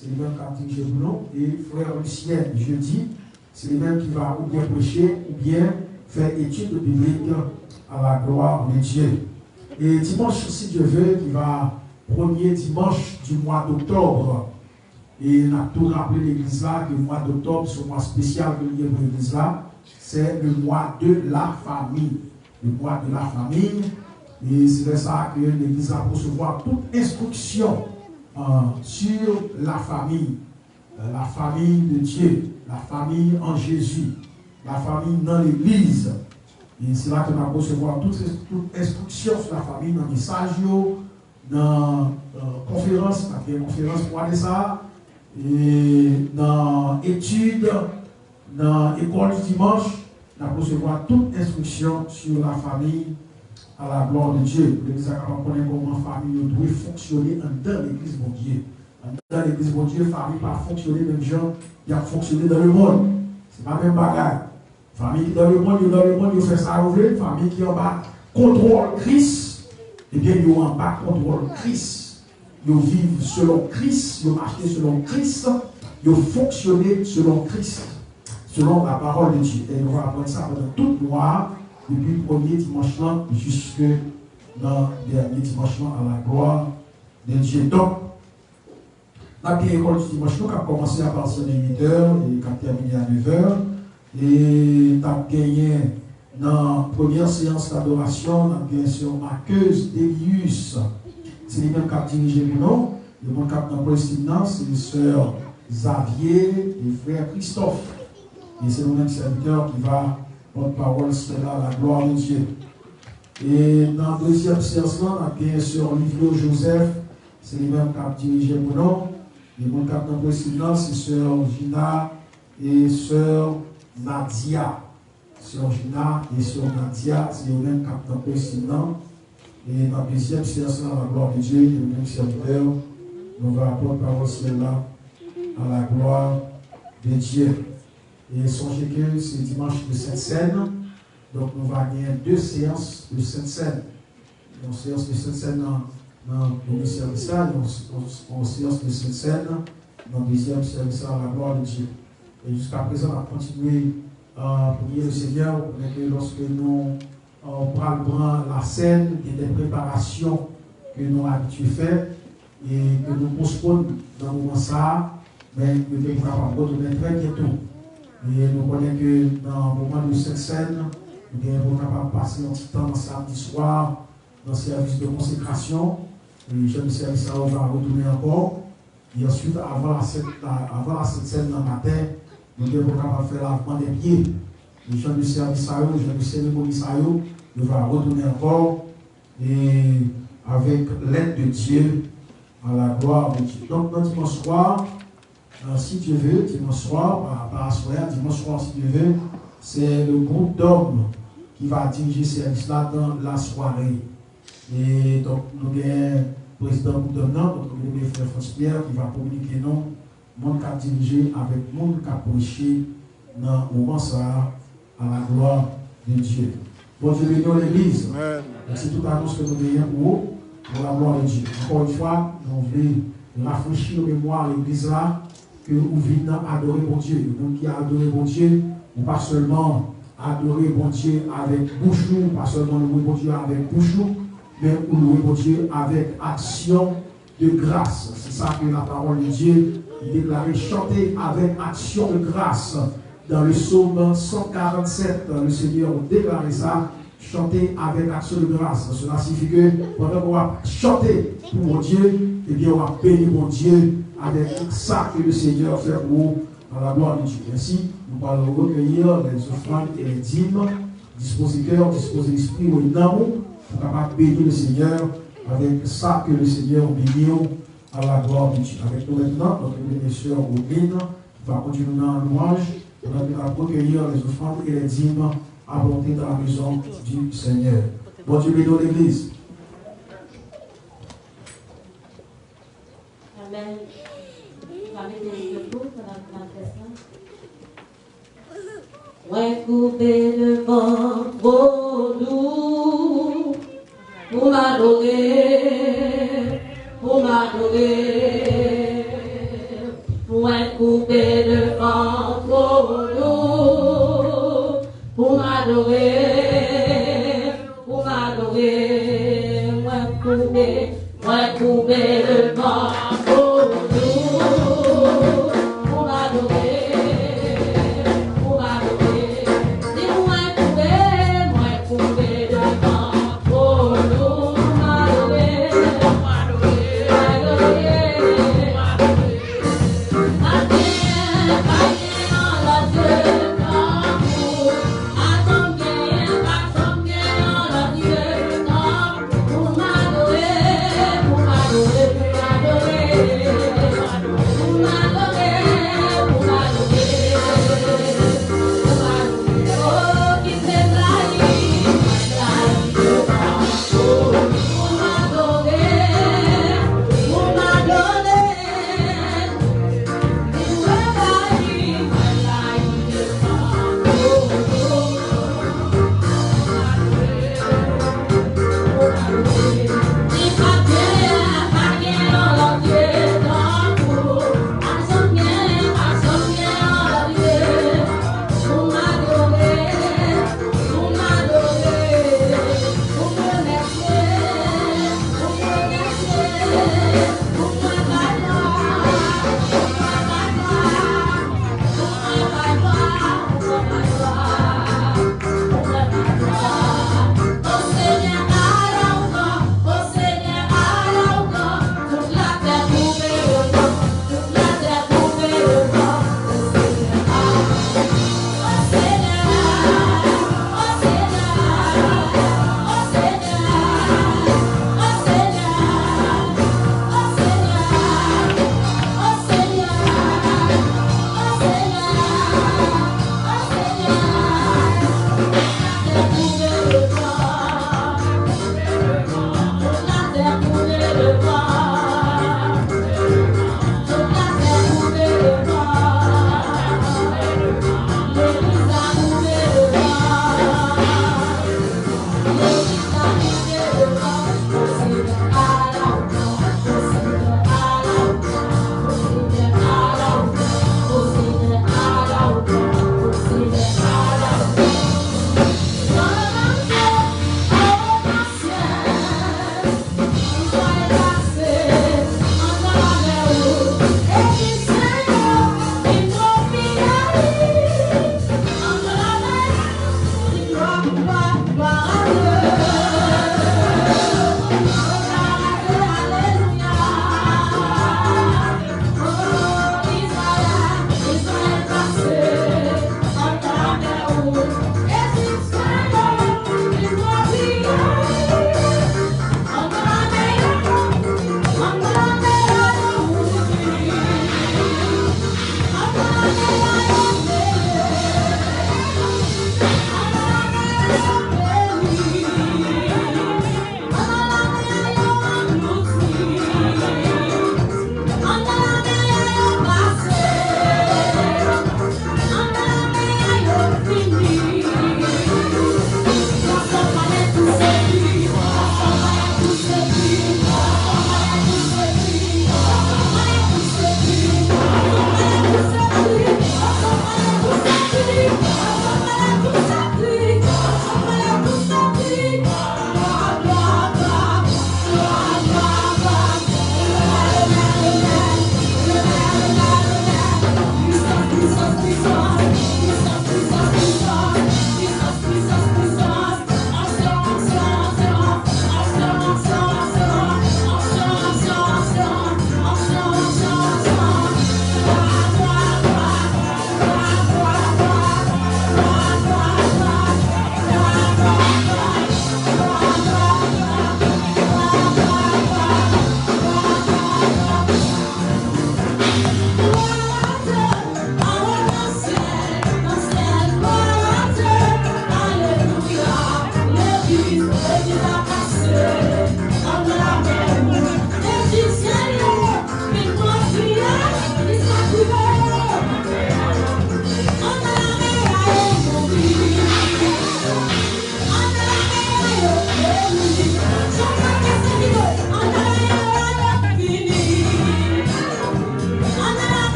c'est lui-même qui a dirigé pour nous. Et frère Lucien, jeudi, c'est lui-même qui va ou bien prêcher ou bien faire étude biblique à la gloire de Dieu. Et dimanche, si Dieu veut, qui va premier dimanche du mois d'octobre. Et on a tout rappelé l'église là, que le mois d'octobre, ce mois spécial de l'église là, c'est le mois de la famille. Le mois de la famille. Et c'est ça que l'église va recevoir toute instruction sur la famille de Dieu, la famille en Jésus, la famille dans l'église. Et c'est là qu'on va recevoir toute instruction sur la famille dans les messages, dans la conférence, pour aller ça, et dans l'étude, dans l'école du dimanche, on va recevoir toute instruction sur la famille à la gloire de Dieu. L'église va connaître comment la famille doit fonctionner dans l'église de Dieu. Dans l'église de Dieu, la famille va fonctionner même gens qui a fonctionné dans le monde. Ce n'est pas même bagarre. Famille qui dans le monde, il fait ça au vrai. Famille qui en bas contrôle Christ, et bien ils en bas contrôle Christ. Ils vivent selon Christ, ils marchent selon Christ, ils fonctionnent selon Christ, selon la parole de Dieu. Et nous allons apprendre ça pendant tout le mois, depuis le premier dimanche là, jusque dans le dernier dimanche là, à la gloire de Dieu. Donc, la première école du dimanche, nous avons commencé à partir de 8h et qui a terminé à 9h. Et tu as gagné dans la première séance d'adoration, tu as gagné sur Marqueuse d'Elius. C'est lui-même qui a dirigé pour nous. Le monde qui a dans le c'est sœur Xavier et frère Christophe. Et c'est nous-mêmes serviteur qui va porter parole sur la gloire de Dieu. Et dans la deuxième séance, on a gagné sur Livio Joseph. C'est lui-même qui a dirigé pour nous. Le monde qui a dans le c'est sœur Gina et sœur Nadia. Sœur Gina et sœur Nadia, c'est le même capitaine président. Et dans la deuxième séance, à la gloire de Dieu, le même serviteur, nous va apporter parole cela à la gloire de Dieu. Et songez que c'est dimanche de Sainte-Seine, donc nous allons gagner 2 séances de Sainte-Seine. Une séance de Sainte-Seine dans le premier service, une séance de Sainte-Seine dans le deuxième service à la gloire de Dieu. Et jusqu'à présent, on va continuer à prier le Seigneur pour que lorsque nous prendrons la scène et des préparations que nous avons habitué faire et que nous postponons dans le moment ça, mais que nous sommes capables de retourner très bientôt. Et nous connaissons que dans le moment de cette scène, nous sommes capables de passer un petit temps dans samedi soir, dans le service de consécration. Et je me service ça, on va retourner encore. Et ensuite, avant la scène dans le matin, nous devons faire lavement des pieds. Les gens du service, les gens de cérémonie, nous allons retourner encore et avec l'aide de Dieu à la gloire de Dieu. Donc, dans dimanche soir, si tu veux, dimanche soir, dimanche soir, si tu veux, c'est le groupe d'hommes qui va diriger ce service-là dans la soirée. Et donc, nous avons le président du groupe d'hommes, donc nous avons le frère François Pierre qui va communiquer nous. Monde qui a dirigé avec le monde qui a prêché dans le moment ça à la gloire de Dieu. Bon Dieu bénit l'église. C'est toute annonce que nous avons pour la gloire de Dieu. Encore une fois, nous voulons rafraîchir nos mémoires à l'église là, que nous venons adorer mon Dieu. Nous qui adoré mon Dieu, ou pas seulement adorer mon Dieu avec bouche, pas seulement louer mon Dieu avec bouche, mais louer mon Dieu avec action de grâce. C'est ça que la parole de Dieu déclaré chanter avec action de grâce. Dans le psaume 147, le Seigneur déclaré ça, chanter avec action de grâce. Cela signifie que pendant qu'on va chanter pour mon Dieu, eh bien on va bénir mon Dieu avec ça que le Seigneur fait pour à la gloire de Dieu. Ainsi, nous allons recueillir les offrandes et les dîmes, disposer cœur, disposer l'esprit ou l'amour pour capable bénir le Seigneur avec ça que le Seigneur bénit à la gloire de Dieu. Avec nous maintenant, notre bénédiction Odine va continuer dans la louange. On va recueillir les offrandes et les dîmes apportées dans la maison du Seigneur. Bon Dieu bénit l'église. Amen. On va mettre le groupe dans la question. Ouais, couper le vent trop doux pour m'adorer, coupé devant nous pour m'adorer, moi coupé devant nous pour m'adorer, dis-moi coupé devant nous pour m'adorer. Pour m'adorer.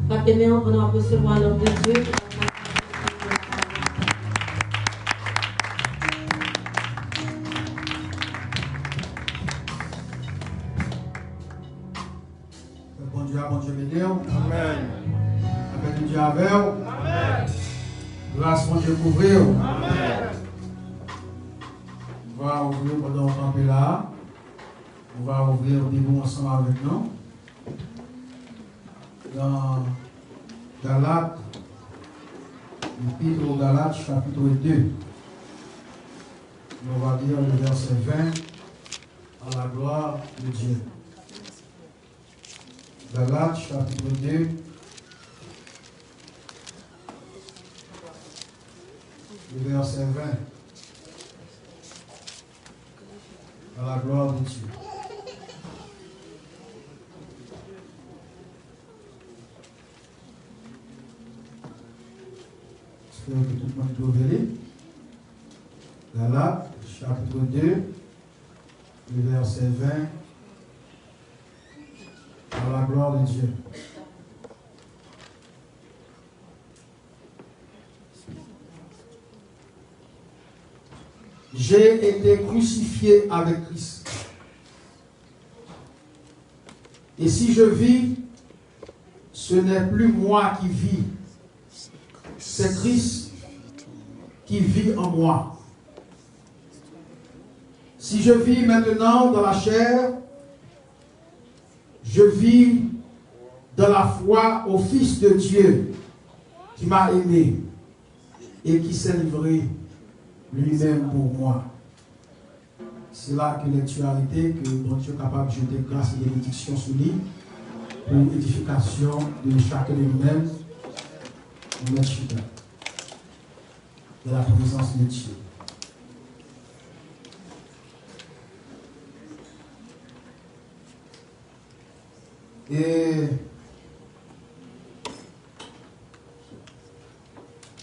Maintenant, on va recevoir l'homme de Dieu. Bon Dieu, bon Dieu, béni. Amen. Amen, Dieu avec. Amen. Grâce, bon Dieu, couvrir. Amen. On va ouvrir pendant un temps là. On va ouvrir des mots ensemble avec nous. Dans Galates, l'épître aux Galates, chapitre 2. On va lire le verset 20 à la gloire de Dieu. Galates, chapitre 2. Le verset 20 à la gloire de Dieu. Que tout le monde trouve les. Galates, chapitre 2, le verset 20, à la gloire de Dieu. J'ai été crucifié avec Christ. Et si je vis, ce n'est plus moi qui vis. C'est Christ qui vit en moi. Si je vis maintenant dans la chair, je vis dans la foi au Fils de Dieu qui m'a aimé et qui s'est livré lui-même pour moi. C'est là que l'actualité, que bon Dieu est capable de jeter grâce et bénédiction sur lui pour l'édification de chacun de nous-mêmes. De la présence de Dieu. Et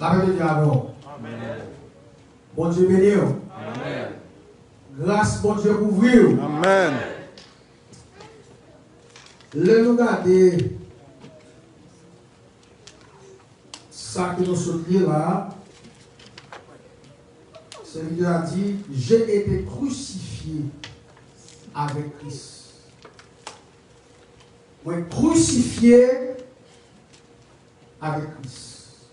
la Bible dit alors, amen. Bon Dieu béni. Amen. Grâce, bon Dieu couvrir. Amen. Le nous regarder ça que nous sommes là, celui a dit, j'ai été crucifié avec Christ. Oui, crucifié avec Christ.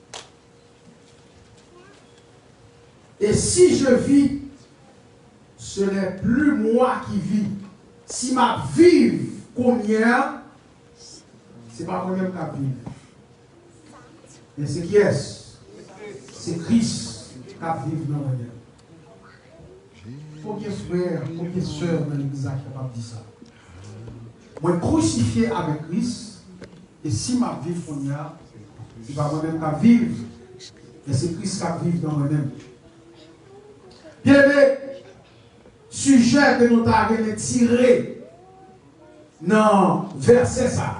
Et si je vis, ce n'est plus moi qui vis. Si ma vie combien, c'est pas moi-même qui vis. Mais c'est qui est-ce? C'est Christ qui vit dans moi. combien de frères, combien de sœurs dans l'église qui sont capables de dire ça? Moi, crucifié avec Christ, et si ma vie fournie, il va moi-même qu'à vivre, et c'est Christ qui va vivre dans moi-même. Bien aimé, sujet que nous avons tiré dans verset ça.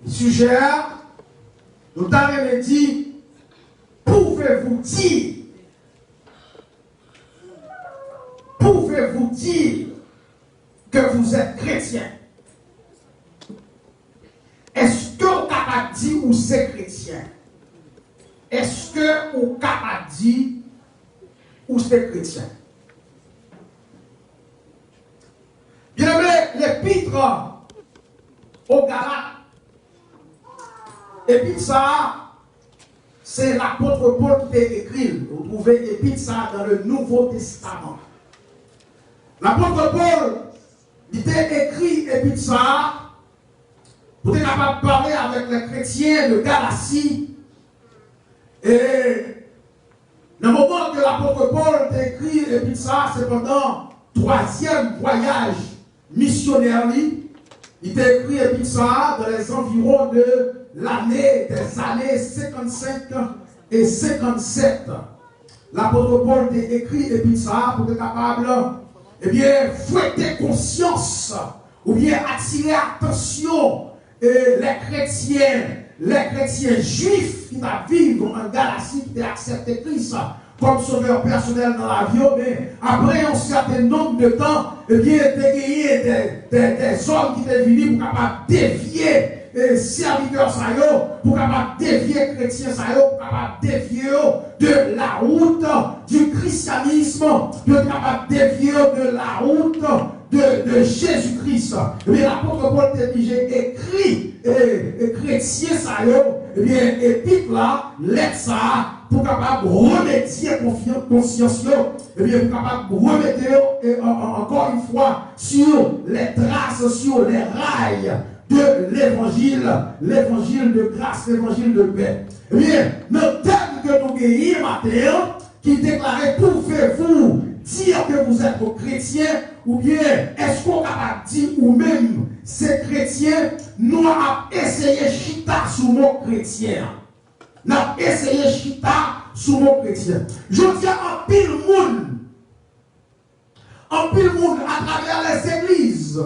Sujet, nous avons dit, pouvez-vous dire que vous êtes chrétien? Est-ce que vous êtes capable de dire que vous êtes chrétien? Est-ce que vous êtes capable de dire que vous êtes chrétien? Bien aimé, l'épître aux Galates, épître ça, c'est l'apôtre Paul qui a écrit. Vous trouvez épître ça dans le Nouveau Testament. L'apôtre Paul, il a écrit épître ça pour être capable de parler avec les chrétiens de Galatie. Et dans le moment que l'apôtre Paul a écrit épître ça, c'est pendant le 3e voyage missionnaire. Il a écrit épître ça dans les environs de des années 55 et 57. L'apôtre Paul a écrit épître ça pour être capable fouetter conscience ou bien attirer attention les chrétiens juifs qui vivent en Galatie, qui ont accepté Christ comme sauveur personnel dans la vie, mais après un certain nombre de temps, il y a des hommes qui étaient venus pour capable dévier serviteurs pour capable dévier chrétiens pour capable dévier de la route du christianisme, de capable dévier de la route de Jésus-Christ. Mais l'apôtre Paul a écrit chrétien épître là, lettre ça, pour capable remettre conscience, pour capable remettre encore une fois sur les traces, sur les rails de l'évangile de grâce, l'évangile de paix. Eh bien, le thème que nous gagnons matin, qui déclarait, pouvez-vous dire que vous êtes chrétien, ou bien est-ce qu'on a dit, ou même ces chrétiens, nous avons essayé chita sur mon chrétien. Nous avons essayé chita sur mon chrétien. Je dis en pile monde à travers les églises.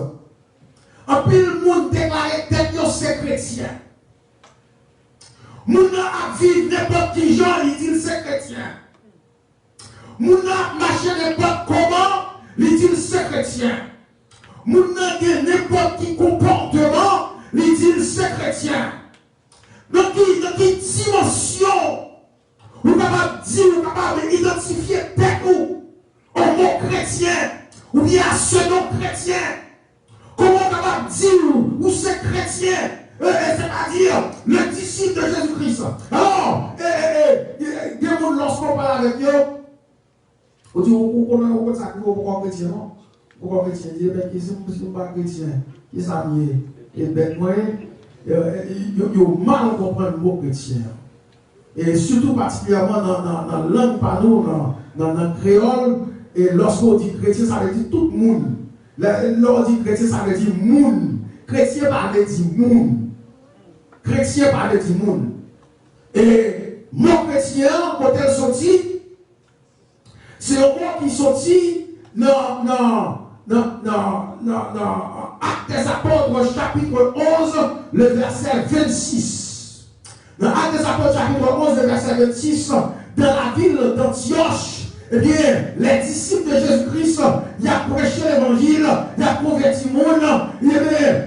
En pile monde déclaré que c'est chrétien. Moun a vivre n'importe qui genre, il dit c'est chrétien. Moun a marché n'importe comment, il dit c'est chrétien. Moun a n'importe qui comportement, il dit c'est chrétien. Dans quelle dimension, vous êtes capable de dire, vous êtes capable d'identifier vous au mot chrétien, ou bien à ce nom chrétien. Comment on est capable de dire où c'est chrétien, c'est-à-dire le disciple de Jésus-Christ. Alors, lorsqu'on parle avec eux, on dit, on ça pourquoi chrétien, non? Pourquoi chrétien? Il dit, ben, qui sont pas chrétien, qui s'habille, et ben, moi, ils ont mal comprendre le mot chrétien. Et surtout particulièrement dans la langue par nous, dans le créole, et lorsqu'on dit chrétien, ça veut dire tout le monde. Lorsqu'on dit chrétien, ça veut dire moun. Chrétien parle dit moun. Chrétien parle dit moun. Et mon chrétien, quand elle sortit, c'est un mot qui sortit dans Actes des Apôtres, chapitre 11, le verset 26. Dans Actes des Apôtres, chapitre 11, le verset 26, dans la ville d'Antioche, eh bien, les disciples de Jésus-Christ, il a prêché l'évangile, il a converti le monde, il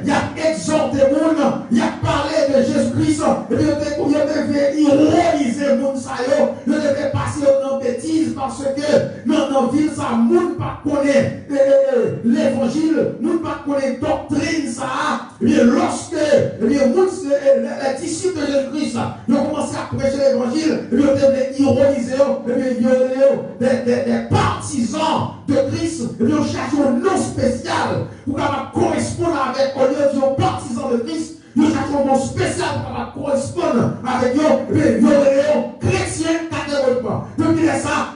a exhorté le monde, il a parlé de Jésus-Christ, il devait ironiser le monde, il devait passer dans la bêtise parce que dans la ville, ça, le monde ne connaît pas l'évangile, le monde ne connaît pas la doctrine, ça. Et bien, lorsque les disciples de Jésus-Christ ont commencé à prêcher l'évangile, ils devaient ironiser, des partisans de Christ, et bien, on cherche un nom spécial pour correspondre avec, au lieu de partisans de Christ, nous cherchons un nom spécial pour correspondre avec eux, et bien, nous chrétiens catégoriquement. Depuis ça,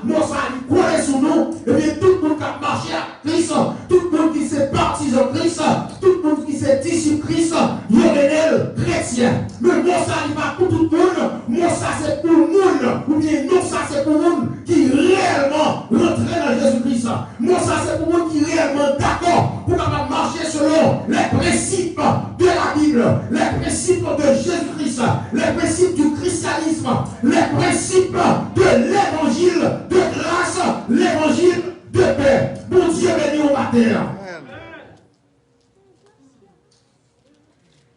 pour le monde, ou bien non, ça c'est pour le monde qui réellement rentre dans Jésus-Christ. Non, ça c'est pour le monde qui réellement d'accord pour capable marcher selon les principes de la Bible, les principes de Jésus-Christ, les principes du christianisme, les principes de l'évangile de grâce, l'évangile de paix. Bon Dieu béni au matin.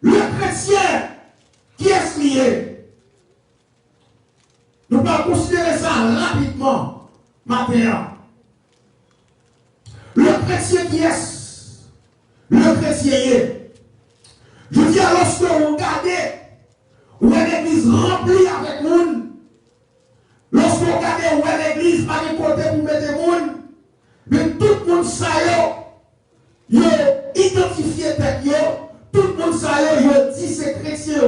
Le chrétien qui est lié, nous allons considérer ça rapidement matin. Le chrétien qui est, le chrétien est. Je dis à lorsque vous regardez, où est l'église remplie avec monde, lorsque vous regardez où est l'église, pas de côté pour mettre des monde, mais tout le monde sait, il a identifié tête, tout le monde sait, il dit c'est chrétien.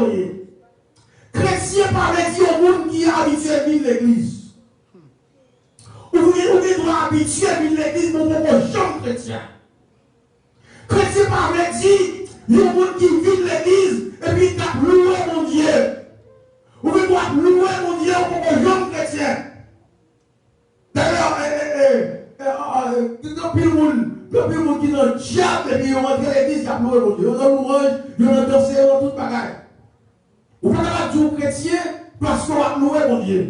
Chrétien parlait au monde qui est habitué à vivre l'église. Ou vous doit habituer à vivre l'église pour vos gens chrétiens. Chrétien parlait dit, il y a un monde qui vit l'église et puis il t'a loué mon Dieu. Ou vous doit louer mon Dieu pour vos gens chrétiens. D'ailleurs, depuis le monde qui est dans le diable et puis il rentre à l'église, il a loué mon Dieu. Il a loué, il a dansé, il a tout bagaille. Vous ne pouvez pas dire chrétien parce qu'on va louer mon Dieu.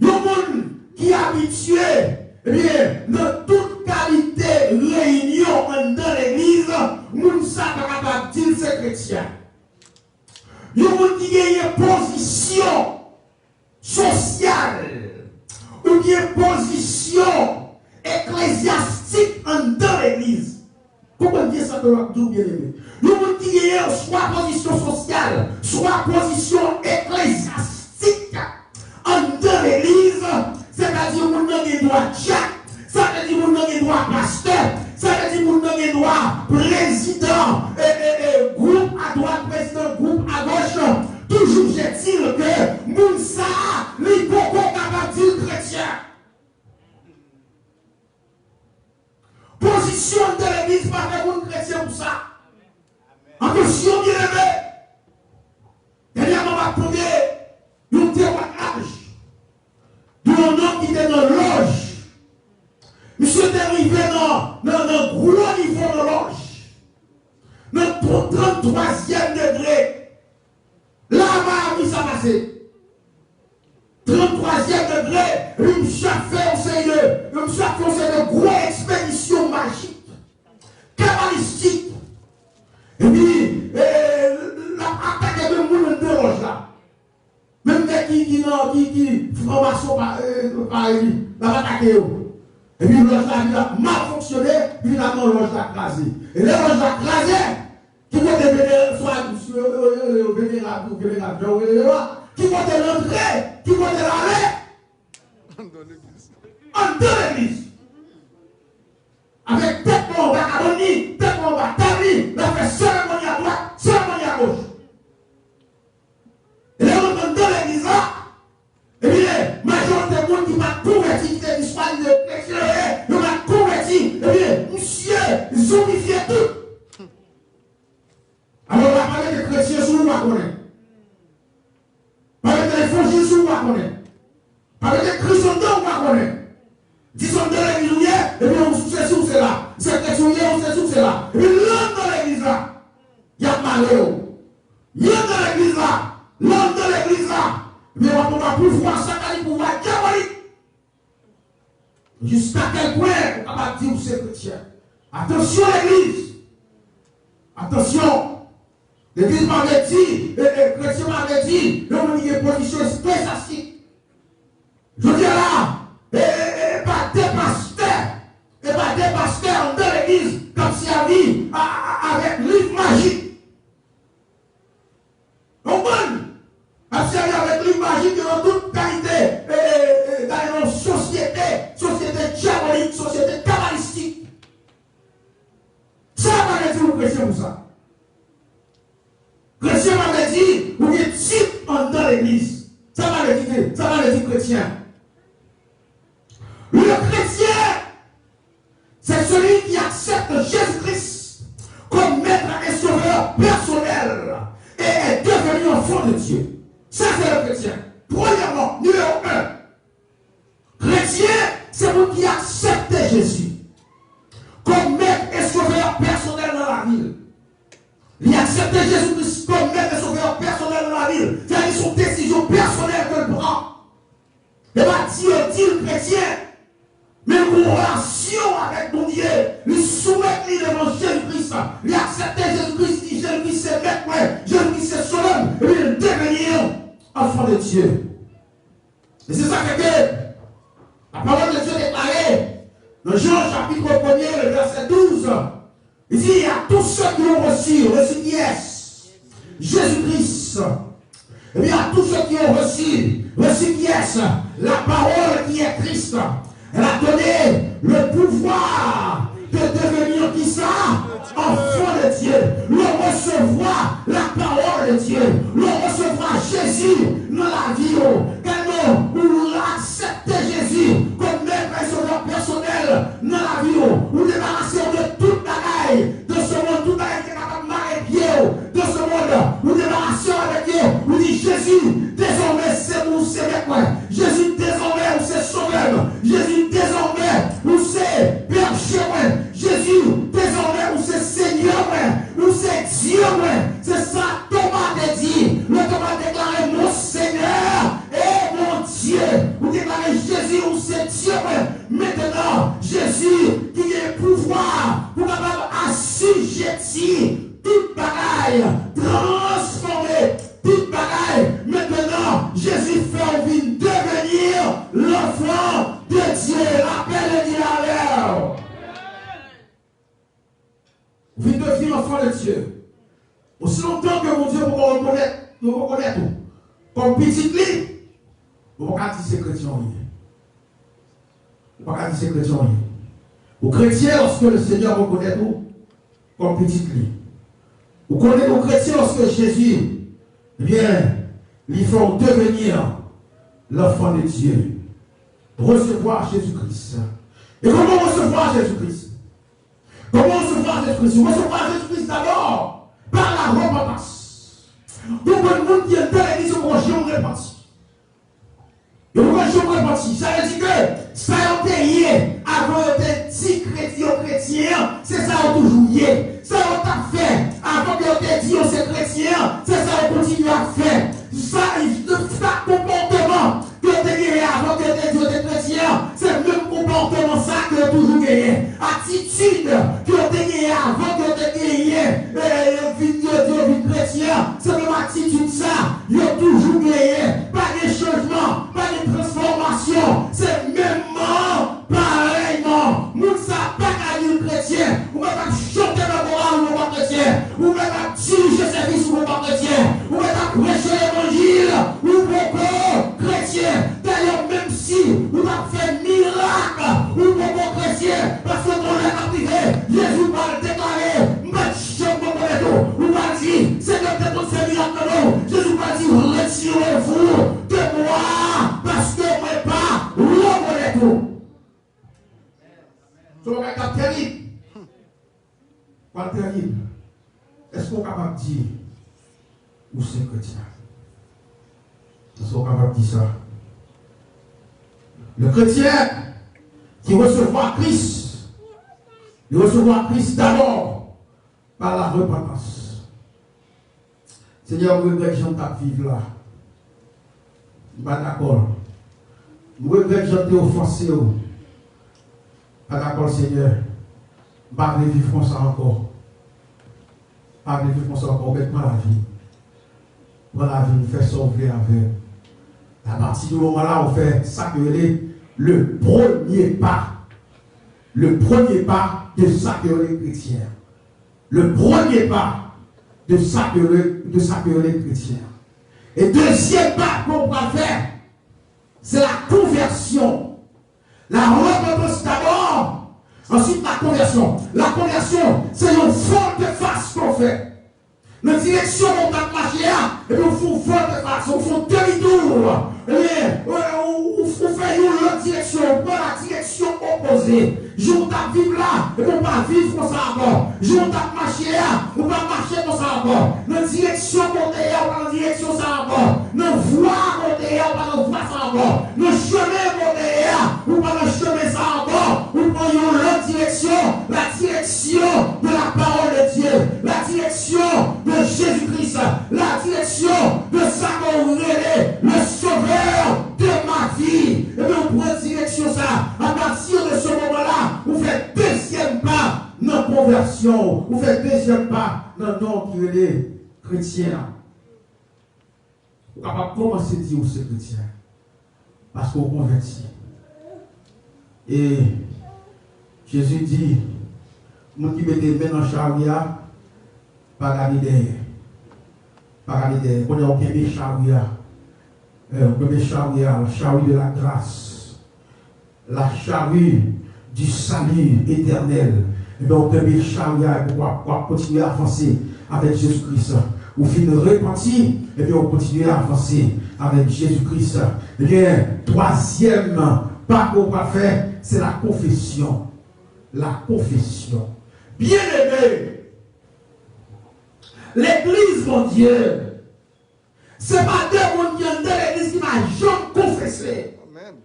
Il y a un monde qui est habitué, eh bien, dans toute qualité réunion dans l'église, nous ne savons pas dire c'est chrétien. Il y a un monde qui a une position sociale ou qui a une position ecclésiastique dans l'église. Pourquoi dire ça de tout bien aimé? Nous avons dit soit position sociale, soit position ecclésiastique en l'église, c'est-à-dire que nous avons droit Jacques, ça veut dire que nous avons droit pasteur, ça veut dire que nous avons droit président, groupe à droite, président, groupe à gauche. Toujours j'ai-il que Mounsa, l'hypoco capable de dire chrétien. Position de l'église par rapport aux chrétiens pour ça. Attention, bien aimé. Dernièrement, on va trouver un témoignage d'un homme qui était dans l'orge. Monsieur est arrivé dans un gros niveau de l'orge. Dans le 33e degré. Là-bas, il s'est passé. 33e degré, une chaque fait de grosses expéditions magiques, cabalistiques. Et puis, l'attaque de monde de l'ange là. Même qui franc-maçon par lui, la va attaquer. Et puis l'ange là, il a mal fonctionné, puis finalement l'ange l'a crasé. Et l'ange l'a crasé, qui vont devenir soit vénérable ou vénérable, qui vont l'entrer, qui vont l'aller. En deux l'église. Avec tête on va à l'onni, tête on va à Tami, on fait cérémonie à droite, cérémonie à gauche. Et là, on entend dans l'église là, et puis la majorité de monde qui va convertir, qui était disponible de l'extérieur, il va convertir, et puis monsieur, zombifié tout. Alors, on va parler de chrétiens sous le connaît. Parler de l'évangile sous le connaît. Parler de Christendom, on va connaître. Disons de l'église, et puis on sait où c'est là. C'est question, on sait où c'est là. Et puis l'homme dans l'église là, il y a malheur. L'homme dans l'église là, l'homme dans l'église là, mais on va pouvoir satanique, pouvoir diabolique. Jusqu'à quel point on est capable de dire où c'est chrétien. Attention l'église. Attention. L'église m'avait dit, les chrétiens m'avaient dit, l'homme a une position spécifique. Je dis là, et pas des pasteurs dans l'église, comme si elle vit avec livre magique. On comme si elle vit avec livre magique dans toute qualité, dans une société diabolique, société kabbalistique. Ça va dire aux chrétiens pour ça. Chrétien m'avait dit, vous êtes type dans l'église. Ça va le dire chrétien. Le chrétien, c'est celui qui accepte Jésus-Christ comme maître et sauveur personnel et est devenu enfant de Dieu. Ça, c'est le chrétien. Premièrement, numéro 1. Chrétien, c'est vous qui acceptez Jésus comme maître et sauveur personnel dans la ville. Il accepte Jésus-Christ comme maître et sauveur personnel dans la ville. C'est-à-dire son décision personnelle qu'il prend. Et bien, Dieu dit le chrétien, mais une relation avec mon Dieu, lui soumettre devant Jésus-Christ, lui accepter Jésus-Christ, dit Jésus-Christ c'est maître, Jésus-Christ c'est sauveur, et puis il devenir enfant de Dieu. Et c'est ça que la parole de Dieu déclarée dans Jean chapitre 1er, le verset 12. Il dit, il y a tous ceux qui ont reçu qui est Jésus-Christ. Et bien, à tous ceux qui ont reçu qui est la parole qui est Christ. Elle a donné le pouvoir de devenir qui ça? Enfant de Dieu. L'on recevra la parole de Dieu. L'on recevra Jésus dans la vie. Quand on accepte Jésus comme maître et sauveur personnel dans la vie. Nous débarrassons de toute bagaille de ce monde, toute bagaille qui est capable de marrer pied de ce monde. Nous débarrassons avec Dieu. Nous dit Jésus, désormais c'est nous, c'est maître. Jésus, désormais, c'est sauveur. Jésus, désormais, nous c'est berger. Jésus, désormais, nous c'est Seigneur. Nous c'est Dieu. C'est ça, Thomas a dit. Le Thomas a déclaré mon Seigneur et mon Dieu. Vous déclarez Jésus, nous c'est Dieu. Maintenant, Jésus qui a le pouvoir pour capable assujettir toute bagaille, transformer toute bagaille. Maintenant, Jésus fait envie de devenir l'enfant de Dieu. Appelle-le alors. Vous devenir l'enfant de Dieu. Aussi longtemps que mon Dieu vous reconnaître comme petit lit, vous ne pouvez pas dire c'est chrétien. Vous ne pouvez pas dire c'est chrétien. Vous chrétien lorsque le Seigneur reconnaît vous comme petit lit. Vous connaissez aux chrétiens lorsque Jésus, eh bien, ils font devenir l'enfant de Dieu. Recevoir Jésus-Christ. Et comment recevoir Jésus-Christ? Comment recevoir Jésus-Christ? Recevoir Jésus-Christ d'abord par la repentance. Donc, le monde qui est dans l'église, on va jamais repentir. Et on va jamais repentir. Ça veut dire que ça a été avant d'être dit chrétien, c'est ça qu'on toujours lié. Ça on a fait avant qu'on ait dit on c'est chrétien, c'est ça qu'on continue à faire. Ça, comportement que tu as gagné avant que tu aies dit on est chrétien, c'est le même comportement ça que tu as toujours gagné. Attitude que tu as gagné avant que tu aies gagné vie chrétien, c'est la même attitude ça, tu as toujours gagné. Pas de changement, pas de transformation, c'est même pareillement. Nous ne sommes pas gagné chrétien, ou même pas chanter la morale ou pas chrétien, ou même pas diriger service ou pas chrétien, ou même pas prêcher l'évangile ou beaucoup chrétien. D'ailleurs, même si vous avez fait miracle ou beaucoup chrétien, parce que dans la privé, Jésus va déclarer, vous va dire, c'est que peut-être on fait miracle non. Jésus va dire, retirez-vous de moi, parce que moi pas reconnaître tout. C'est un cas terrible. Pas terrible. Est-ce qu'on est capable de dire où c'est chrétien? Est-ce qu'on est capable de dire ça? Le chrétien qui recevra Christ, il recevra Christ d'abord par la repentance. Seigneur, nous regrettons que j'en tape vivre là. Je ne suis pas d'accord. Nous regrettons que j'en t'ai offensé. Pas d'accord, Seigneur. Je ne vais pas vivre comme ça encore. Pas vivre comme ça encore. Mettez-moi la vie. Prends la vie, nous fait sauver avec. À partir du moment-là, on fait ça que le premier pas. Le premier pas de ça que les chrétiens. Le premier pas de ça que les chrétiens. Et deuxième pas qu'on va faire, c'est la conversion. La repentance d'abord, ensuite la conversion. La conversion, c'est une volte-face qu'on fait. La direction où on va marcher, et puis on fait volte-face, on fait demi-tour. Et ou fait une direction, ou prend la direction opposée. Je vous tape vivre là, et on pas vivre comme ça encore. Je vous tape marcher là, on va marcher comme ça encore. Dans la direction côté, on va dans la direction ça encore. Dans la voie côté, on va dans la voie ça encore. Dans le chemin côté, on va dans le chemin ça encore. On prend une autre direction, la direction de la parole de Dieu, la direction de Jésus-Christ, la direction de sa relais, le sauveur de ma vie. Et bien on prend direction ça. À partir de ce moment-là, vous faites deuxième pas dans la conversion. Vous faites deuxième pas dans le nom qui est chrétien. Vous êtes capable de commencer à dire que c'est chrétien. Parce qu'on convertit. Et Jésus dit, moi qui mette les mains dans le chariot, pas garder derrière. Pas garder derrière. On est au premier chariot. Le premier chariot, la charrue de la grâce. La charrue du salut éternel. Et bien, au premier chariot, pour continuer à avancer avec Jésus-Christ. Au fin de repentir, et bien, on continue à avancer avec Jésus-Christ. Et bien, troisième pas qu'on va faire, c'est la confession. La confession. Bien-aimé, l'église, mon Dieu, c'est pas deux mondes qui ont dans l'église qui m'a jamais confessé. Amen.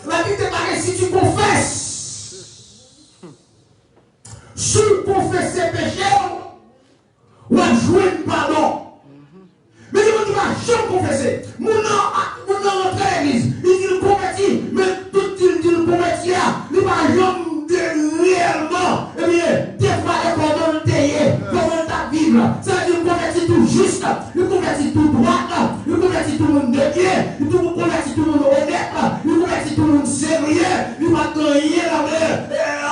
La vie te paraît si tu confesses. Si tu confesses péché, ou à jouer pardon. Mais il ne va jamais confesser. Mon nom rentre à l'église. Il dit le converti. Mais tout il dit le converti, il ne va jamais réellement. Eh bien, des fois, il pardonne le tailler. Comment ta Bible. Ça veut dire le converti tout juste. Le converti tout droit. Le converti tout le monde de bien. Le converti tout le monde honnête. Le converti tout le monde sérieux. Il va gagner dans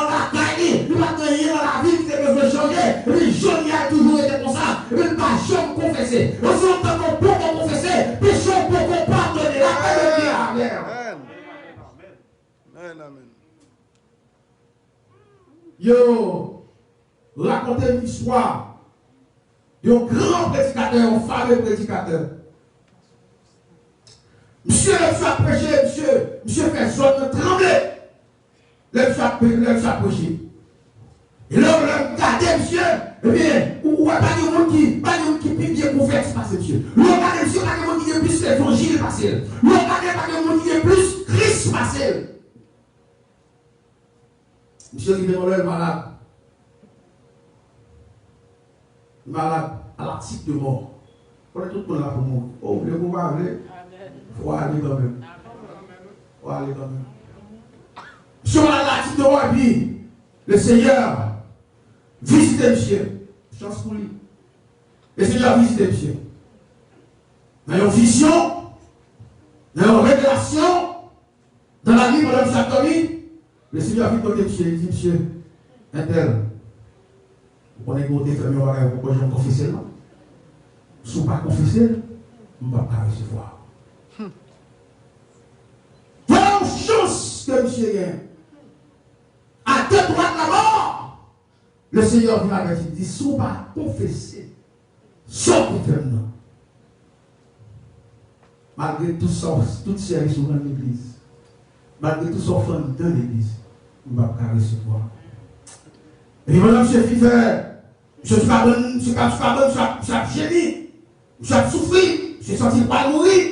la caille. Il va gagner dans la vie qui veut changer. Le jeune a toujours été comme ça. Il ne va jamais confesser. On peut confesser, péché pour qu'on pardonne la paix de Dieu. Amen. Amen. Yo, racontez une histoire d'un grand prédicateur, un fameux prédicateur. Monsieur a prêché, monsieur fait zone trembler. Le monsieur a prêché. Et là, on a gardé, monsieur, eh bien, ou pas de monde qui peut bien pour faire ce passer, monsieur. L'on a monsieur, pas de monde qui est plus l'évangile passé. L'on a pas de monde qui est plus Christ passé. Monsieur qui est malade. Malade à l'article de mort. On est tout le monde là pour mourir. Oh, vous voulez vous parler? Il faut aller quand même. Il faut aller quand même. Sur l'article de mort, puis, le Seigneur. Visitez monsieur. Chance pour lui. Le Seigneur visitez monsieur. Dans une vision, dans une révélation, dans la vie de l'homme Saint-Denis, le Seigneur vit côté monsieur. Il dit monsieur, un tel, vous connaissez côté famille, pourquoi je vais confesser là? Si vous ne pas confesser, vous ne pouvez pas recevoir. Voilà une chance que monsieur gagne. À deux droits de la mort. Le Seigneur vient avec lui, il dit, si on va confesser, sans confession, malgré tout ça, toutes ces services dans l'église, malgré tout ça, offrande dans l'église, on ne va pas recevoir. Et maintenant, M. Fifer, M. Fabon, M. Génie, M. Souffri, M. senti pas mourir,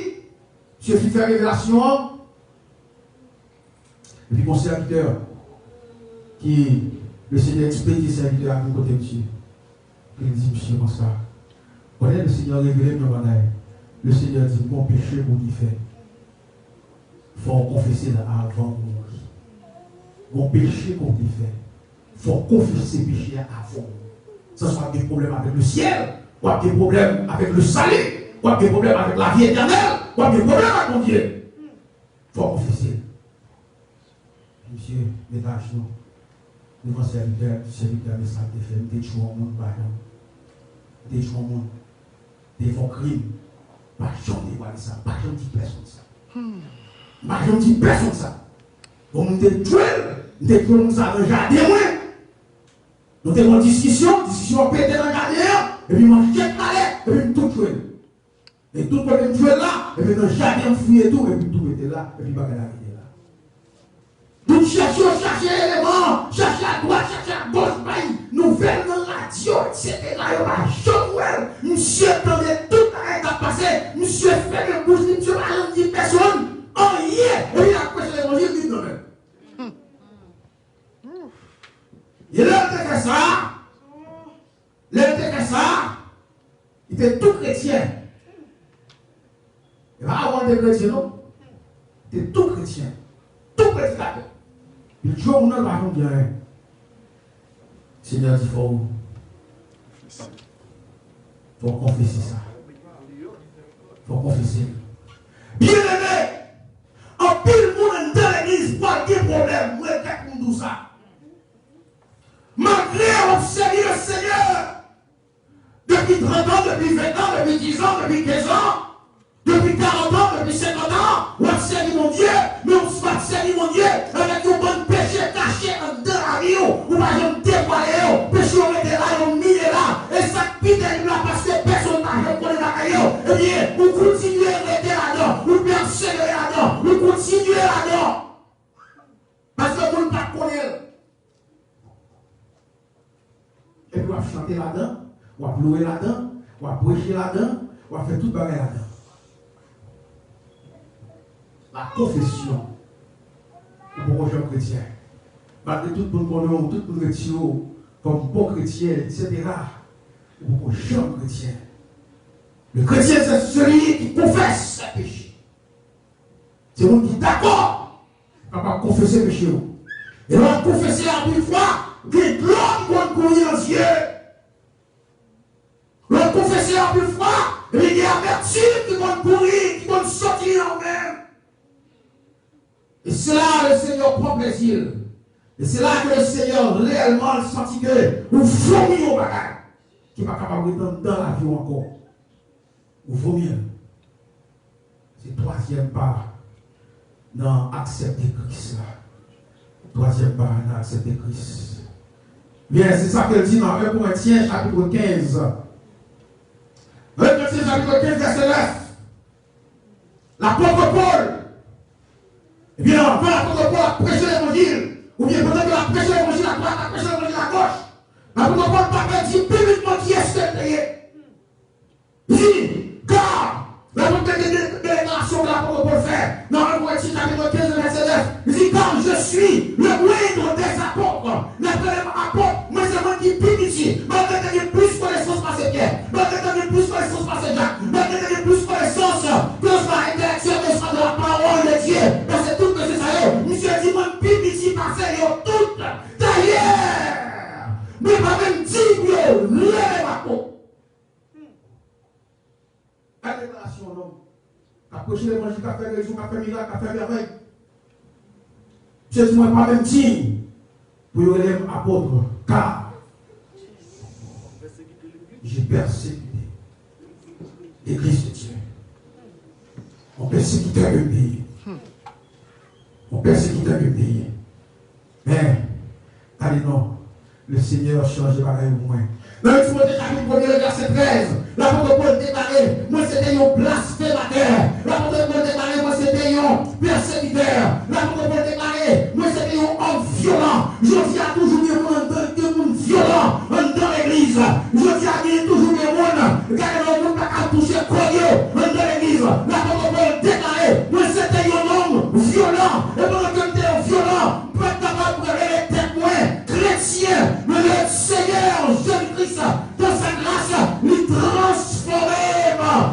M. Fifer révélation, et puis mon serviteur, qui le Seigneur expédie ses serviteurs à côté de Dieu. Il dit, monsieur, comme ça. Quand le Seigneur révélé nos bagailles, le Seigneur dit, mon péché, vous dit fait. Il faut confesser avant de mourir. Mon péché, qu'on dit fait. Il faut confesser le péché avant. Ça soit des problèmes avec le ciel, ou des problèmes avec le salut, ou des problèmes avec la vie éternelle, ou des problèmes avec mon Dieu. Il faut confesser. Monsieur, mettez à genoux. Devant serviteur de ça, des choses au monde, pardon. Des choses au monde. Des faux crimes. Pas jamais voir ça. Pas jamais dire personne ça. Pas jamais dire personne ça. Donc, nous avons tué ça dans le jardin. Nous avons une discussion pété dans le jardin. Et puis, on jette la lettre. Et puis, tout tué. Et tout le monde Dieu est là, et puis dans le jardin fouillé tout, et puis tout était là, et puis pas là. Tout chercher l'élément, chercher à droite, chercher à gauche, nouvelle dans la radio, etc. Il va Joël, monsieur attendait tout le temps passé, monsieur fait le bouche, monsieur n'a rien dit personne, oh yeah, et il a prêché l'évangile, il dit non même. Il a fait ça, il était tout chrétien. Il va avoir des chrétiens, non? Il était tout chrétien, tout prédicateur. Le jour où on a la bien, Seigneur dit faut confesser ça. Faut confesser. Bien aimé, en pile monde dans l'église, pas de problème. Moi, je dis ça. Malgré observer le Seigneur, depuis 30 ans, depuis 20 ans, depuis 10 ans, depuis 15 ans, depuis 40 ans, depuis 50 ans, on observe mon Dieu, mais on se observe mon Dieu avec un bon péché caché dans la vie, ou pas jamais dévoilé, péché on était là, on mis là, et ça pite là parce que personne n'a reconnu la caillou. Eh bien, vous continuez à rester là-dedans, vous persévérer là-dedans, vous continuez là-dedans. Parce que vous ne pas connaître. Et puis, on va chanter là-dedans, on va louer là-dedans, on va prêcher là-dedans, on va faire tout pareil là-dedans. La confession pour les gens chrétiens. Malgré tout le monde, tout le monde comme bon chrétien, etc. Pour les gens chrétiens. Le chrétien, c'est celui qui confesse ses péchés. C'est celui qui est d'accord. Il va pas confesser le péché. Et on va confesser à une fois que l'homme qui va courir en Dieu. On va confesser à une fois il y a amertume qui va courir, qui va sortir en même. Et c'est là que le Seigneur prend plaisir. Et c'est là que le Seigneur réellement sentit que vous vomissez au bagage qui n'est pas capable de dans la vie encore. Vous vomissez. C'est le troisième pas dans accepter Christ. Troisième pas dans accepter Christ. Bien, c'est ça qu'elle dit dans 1 Corinthiens chapitre 15. 1 Corinthiens chapitre 15 verset 9. L'apôtre Paul. Eh bien, avant l'apôtre Paul a prêché l'évangile, ou bien pendant qu'il a prêché l'évangile à droite, a prêché l'évangile à gauche, l'apôtre Paul parle dit publiquement qui est ce payé. Il dit, car, la déclaration que l'apôtre Paul fait, dans 1 Corinthiens chapitre 15, verset 9, il dit, car je suis le moindre des apôtres, l'appelé apôtre, moi c'est moi qui prie ici, malgré que j'ai plus connaissance par ses pierres, malgré que j'ai plus connaissance par ses Jacques, malgré que j'ai plus connaissance que soit intellectuel, que soit de la parole de Dieu, parce que tout que c'est ça, monsieur dit, moi prie ici, parce que tout, d'ailleurs, mais pas même digne, lève ma peau. La déclaration, non. Qu'a prêché l'évangile, qu'a fait guérison, qu'a fait miracle, qu'a fait merveille. Je dis, moi, pas même digne pour y aller apôtre, car j'ai persécuté l'Église de Dieu. On persécutait le pays. On persécutait le pays. Mais, allez non, le Seigneur change de pareil au moins. Dans le Timothée chapitre 1, verset 13, l'apôtre Paul déclarait, moi c'était un blasphémateur. L'apôtre Paul déclarait, moi c'était un persécuteur. L'apôtre Paul déclarait, moi c'était un homme violent. Je dis à toujours des monde violents dans l'église. Je dis à dire toujours des monde, car le monde n'a pas touché Koyo dans l'église. L'apôtre Paul déclarait, moi c'était un homme violent. Et pendant que j'étais violent, pas capable de les témoins chrétiens, mais le Seigneur, Jésus-Christ, dans sa grâce, lui transformer,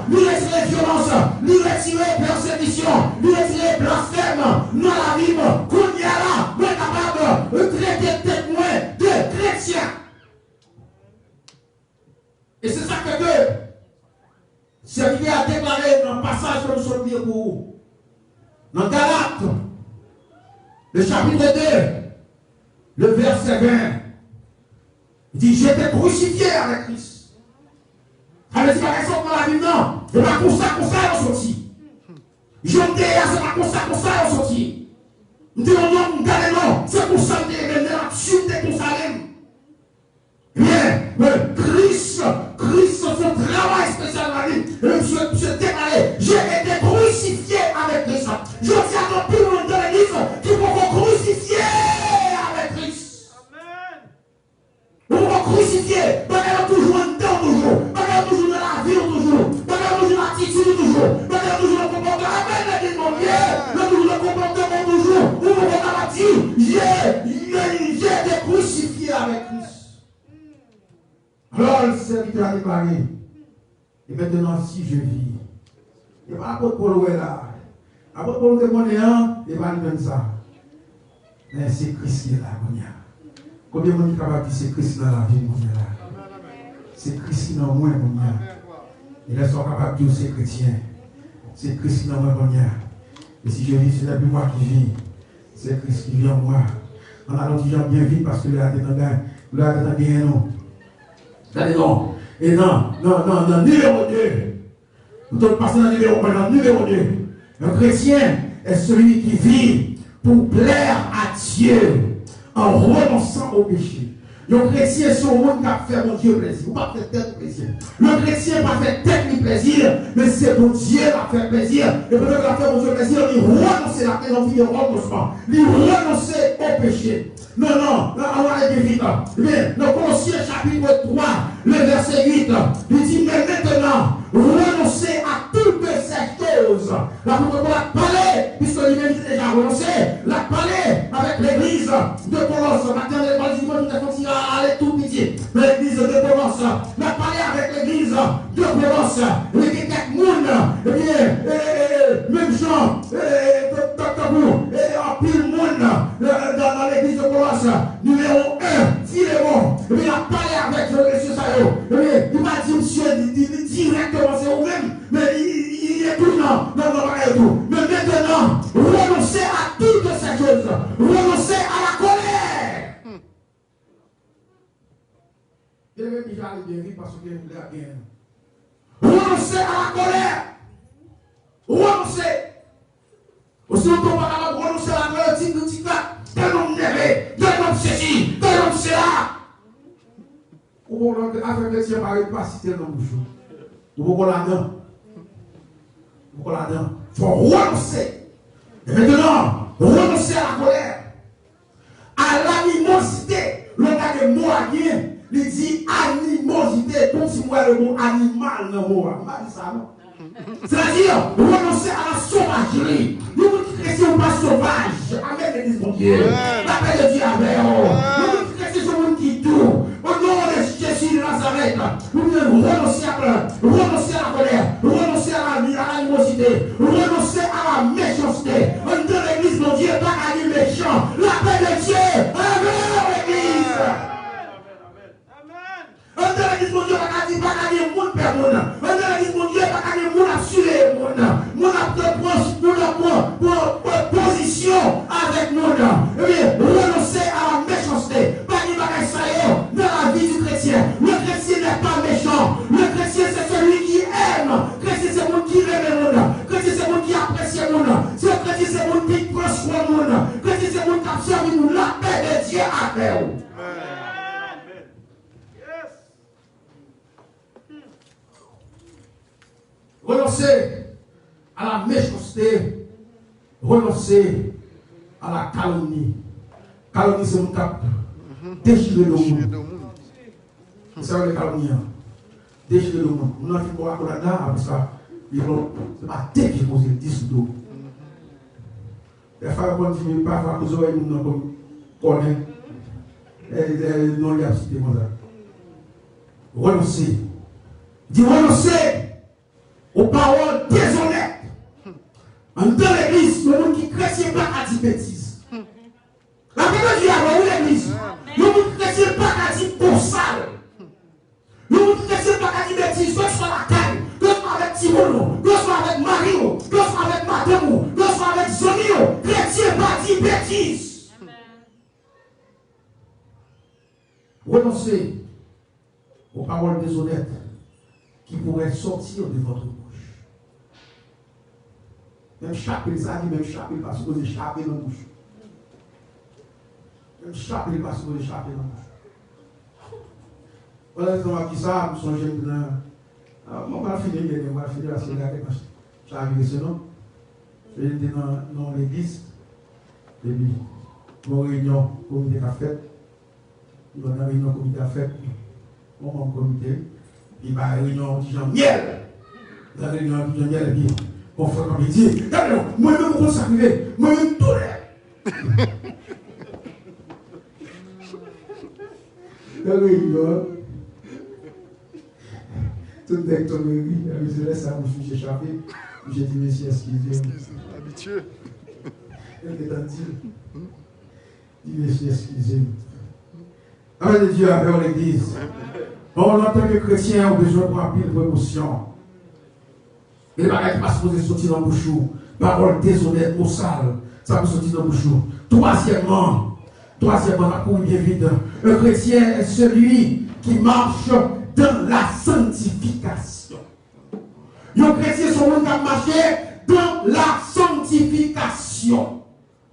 lui retirer violence, lui retirer persécution, lui retirer blasphème, dans la vie, qu'on y a là, nous sommes capables de traiter témoins de chrétiens. Et c'est ça que Dieu, c'est a déclaré dans le passage que nous sommes bien pour vous. Dans Galates, le chapitre 2, le verset 20. Il dit, j'étais crucifié avec Christ. Ça veut dire, par exemple, dans la Bible, non. C'est pas comme ça, on sortit. Je me dis, c'est pas comme ça, on sortit. Je me dis, non, non, c'est pour ça que je suis la chute de Jérusalem. Bien, mais Christ fait un travail spécial dans la vie. Et monsieur toujours. Nous avons toujours le comportement. Amen, l'église, mon Dieu. Nous avons toujours le comportement toujours. Où nous avons dit, j'ai été crucifié avec Christ. Alors, le serviteur a déclaré, et maintenant, si je vis, il n'y a pas de Paul là. Après, Paul te connaît, il n'y a pas de ça. Mais c'est Christ qui est là, mon Dieu. Combien de monde capable de dire c'est Christ dans la vie, mon Dieu? C'est Christ qui est dans moi, mon Dieu. Il est capable de dire c'est chrétien. C'est Christ qui est dans moi, mon Dieu. Et si je vis, ce n'est plus moi qui vis. C'est Christ qui vit en moi. On a l'autre gens bien vivre parce que là, il a bien non. Non. Et non, numéro 2. Nous sommes passés dans le numéro 2. Un chrétien est celui qui vit pour plaire à Dieu en renonçant au péché. Le chrétien, c'est au monde qui a fait mon Dieu plaisir. Vous ne pas faire tête plaisir. Le chrétien n'a pas fait tête plaisir, mais c'est pour Dieu qui a fait plaisir. Et peut-être qu'il a fait mon Dieu plaisir, il renonce la paix, il renoncement. Il renonce au péché. Non, on va aller vite. Mais dans Colossiens chapitre 3, le verset 8, il dit, mais maintenant, renoncez à toutes ces choses. L'apôtre Paul a parlé, puisque lui-même il déjà renoncé, il a parlé avec l'église de Colosse. Maintenant, l'église de Colosse, aller tout pitié. L'église de Colosse, il a parlé avec l'église de Colosse. Il y a quelques monde, eh bien, même gens, en pile monde dans l'église de Colosse. Numéro 1, Philémon. Il a parlé avec le monsieur Sayo. Il m'a dit, monsieur, directement, c'est vous-même, mais il est tout dans le tout. Mais maintenant, renoncez à toutes ces choses. Renoncez à la colère. Il est même déjà bien vite parce qu'il voulait bien. Renoncez à la colère. Renoncez. Aussi, on ne peut pas renoncer à la colère. Tel homme n'aimé, tel homme ceci, tel homme cela. Ou on a fait que c'est pareil, pas si tel homme bouche. Ou on l'a dedans. Il faut renoncer. Et maintenant, renoncer à la colère, à l'animosité. Le gars de mot à rien, il dit animosité, comme si moi le mot animal dans le mot. On va dire ça, non? C'est-à-dire renoncer à la sauvagerie. Nous qui chrétiens pas sauvages. Amen, l'église mon Dieu. La paix de Dieu avec nous. Nous qui chrétiens sommes qui tout. Au nom de Jésus de Nazareth, nous devons renoncer à la colère, renoncer à l'animosité, renoncer à la méchanceté. Dans l'église mon Dieu, pas à dire méchant. La paix de Dieu. Amen, l'église. Dans l'église mon Dieu, pas à dire monde père monde. Dans l'église mon Dieu, pas à dire monde assuré monde. Monde pour position avec monde. Eh bien, renoncer à la méchanceté. Pas de bagage ça dans la vie du chrétien. Le chrétien n'est pas méchant. Le chrétien c'est celui qui aime. Le chrétien c'est celui qui aime le monde. Le chrétien c'est celui qui apprécie le monde. Le chrétien c'est celui qui prend soin du monde. Le chrétien c'est celui qui observe nous. La paix de Dieu avec vous. Renoncer à la méchanceté, renoncer à la calomnie. Calomnie, c'est mon cap. Déchirer le monde. C'est ça le calomnie. Déchirer le monde. Nous n'avons pas fait après ça. Ils vont se battre qui pose le 10 d'eau. Les femmes continuent pas à faire des oreilles, nous connaissons. Elles n'ont pas cité comme ça. Renoncer. Dis renoncer aux paroles déshonnêtes. Dans l'église, le monde qui chrétien pas à dire bêtises. La paix de Dieu a l'église. Le monde qui chrétien pas à dire pour sale. Le monde qui chrétien pas à dire bêtises, que ce soit la caille, que ce soit avec Timono, que ce soit avec Mario, que ce soit avec Madame, que ce soit avec Zonio. Chrétien pas dire bêtises. Renoncez aux paroles déshonnêtes qui pourraient sortir de votre bouche. Même chaper ça, même chaper parce que vous échappez dans la bouche. Même chaper parce que vous échappez dans la bouche. Voilà, c'est moi qui ça, je suis jeune. Je vais finir la série. J'ai arrivé ce nom. J'étais dans l'église. Et puis, mon réunion, comité a fait. Il y a une réunion, comité a fait. Mon comité. Il y a une réunion, dit Jean Miel. Dans la réunion, il y a des bien. Mon frère, comme il dit, moi-même, on s'arrive, moi-même, tout est. Dans la réunion, tout le temps, je laisse ça, je suis échappé. J'ai dit, monsieur, excusez-moi. Habitué. Elle est dit, monsieur, excusez-moi. Amen de Dieu avec l'église. En tant que chrétien, on a besoin de prendre pile de précaution. Et les bagages qui passent pour sortir dans le bouche, parole déshonnête, au sale, ça peut sortir dans le bouche. Troisièmement, la cour bien vide. Un chrétien est celui qui marche dans la sanctification. Un chrétien, son monde qui marche dans la sanctification.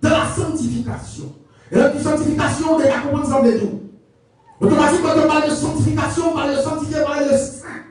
Dans la sanctification. Et la sanctification, on est à comprendre ensemble de nous. Automatiquement, on parle de sanctification, on parle de sanctifier, on parle de saint.